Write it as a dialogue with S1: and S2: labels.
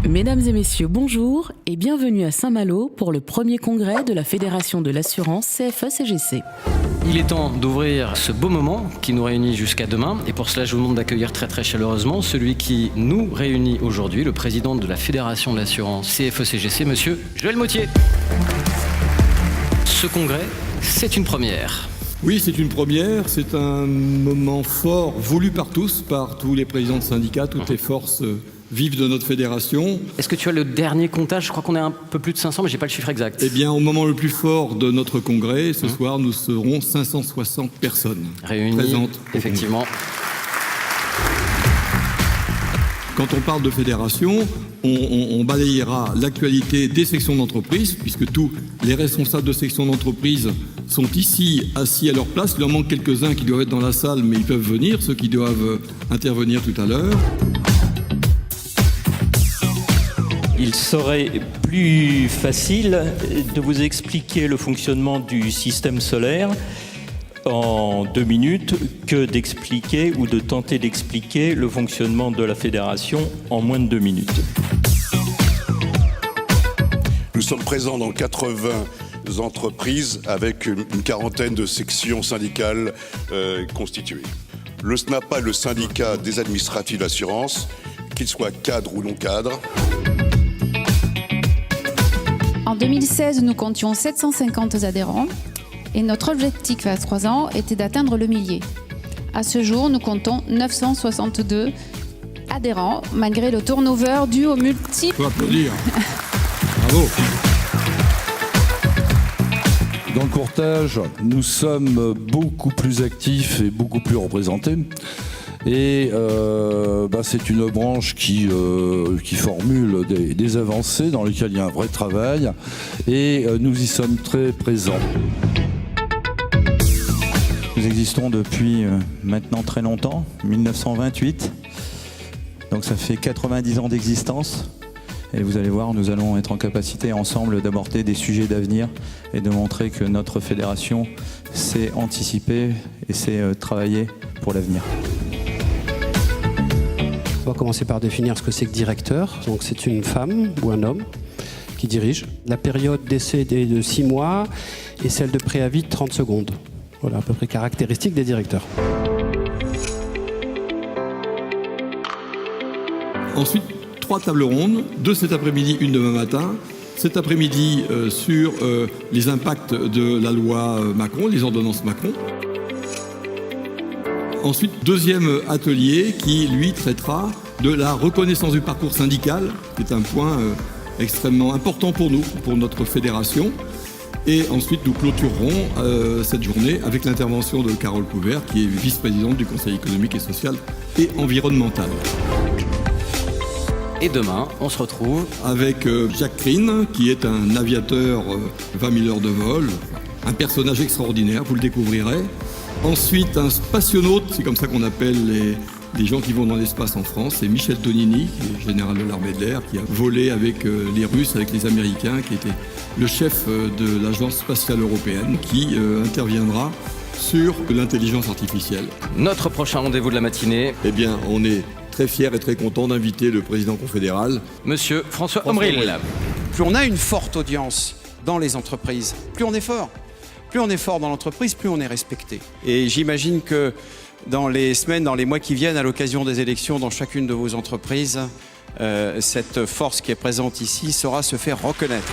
S1: Mesdames et messieurs, bonjour et bienvenue à Saint-Malo pour le premier congrès de la Fédération de l'assurance CFE-CGC.
S2: Il est temps d'ouvrir ce beau moment qui nous réunit jusqu'à demain et pour cela je vous demande d'accueillir très chaleureusement celui qui nous réunit aujourd'hui, le président de la Fédération de l'assurance CFE-CGC, monsieur Joël Mottier. Ce congrès, c'est une première.
S3: Oui, c'est une première, c'est un moment fort voulu par tous les présidents de syndicats, toutes les forces vives de notre fédération.
S2: Est-ce que tu as le dernier comptage? Je crois qu'on est un peu plus de 500, mais je n'ai pas le chiffre exact.
S3: Eh bien, au moment le plus fort de notre congrès, ce soir, nous serons 560 personnes
S2: réunies,
S3: présentes.
S2: Effectivement.
S3: Quand on parle de fédération, on balayera l'actualité des sections d'entreprise, puisque tous les responsables de sections d'entreprise sont ici, assis à leur place. Il en manque quelques-uns qui doivent être dans la salle, mais ils peuvent venir, ceux qui doivent intervenir tout à l'heure.
S4: Il serait plus facile de vous expliquer le fonctionnement du système solaire en 2 minutes que d'expliquer ou de tenter d'expliquer le fonctionnement de la fédération en moins de 2 minutes.
S5: Nous sommes présents dans 80 entreprises avec une quarantaine de sections syndicales constituées. Le SNAPA est le syndicat des administratifs d'assurance, qu'ils soient cadres ou non cadres.
S6: En 2016, nous comptions 750 adhérents et notre objectif à 3 ans était d'atteindre le millier. À ce jour, nous comptons 962 adhérents, malgré le turnover dû aux multiples...
S3: Faut applaudir. Bravo.
S7: Dans le courtage, nous sommes beaucoup plus actifs et beaucoup plus représentés. Et c'est une branche qui formule des avancées dans lesquelles il y a un vrai travail et nous y sommes très présents.
S8: Nous existons depuis maintenant très longtemps, 1928, donc ça fait 90 ans d'existence. Et vous allez voir, nous allons être en capacité ensemble d'aborder des sujets d'avenir et de montrer que notre fédération sait anticiper et sait travailler pour l'avenir.
S9: On va commencer par définir ce que c'est que directeur. Donc c'est une femme ou un homme qui dirige. La période d'essai est de 6 mois et celle de préavis de 30 secondes. Voilà à peu près caractéristique des directeurs.
S3: Ensuite, 3 tables rondes, 2 cet après-midi, 1 demain matin. Cet après-midi sur les impacts de la loi Macron, les ordonnances Macron. Ensuite, 2e atelier qui, lui, traitera de la reconnaissance du parcours syndical, qui est un point extrêmement important pour nous, pour notre fédération. Et ensuite, nous clôturerons cette journée avec l'intervention de Carole Couvert, qui est vice-présidente du Conseil économique et social et environnemental.
S2: Et demain, on se retrouve
S3: avec Jacques Crine, qui est un aviateur 20 000 heures de vol, un personnage extraordinaire, vous le découvrirez. Ensuite, un spationaute, c'est comme ça qu'on appelle les gens qui vont dans l'espace en France, c'est Michel Tonini, qui est général de l'armée de l'air, qui a volé avec les Russes, avec les Américains, qui était le chef de l'agence spatiale européenne, qui interviendra sur l'intelligence artificielle.
S2: Notre prochain rendez-vous de la matinée.
S3: Eh bien, on est très fiers et très contents d'inviter le président confédéral,
S2: monsieur François Omril.
S10: Plus on a une forte audience dans les entreprises, plus on est fort. Plus on est fort dans l'entreprise, plus on est respecté. Et j'imagine que dans les semaines, dans les mois qui viennent, à l'occasion des élections dans chacune de vos entreprises, cette force qui est présente ici saura se faire reconnaître.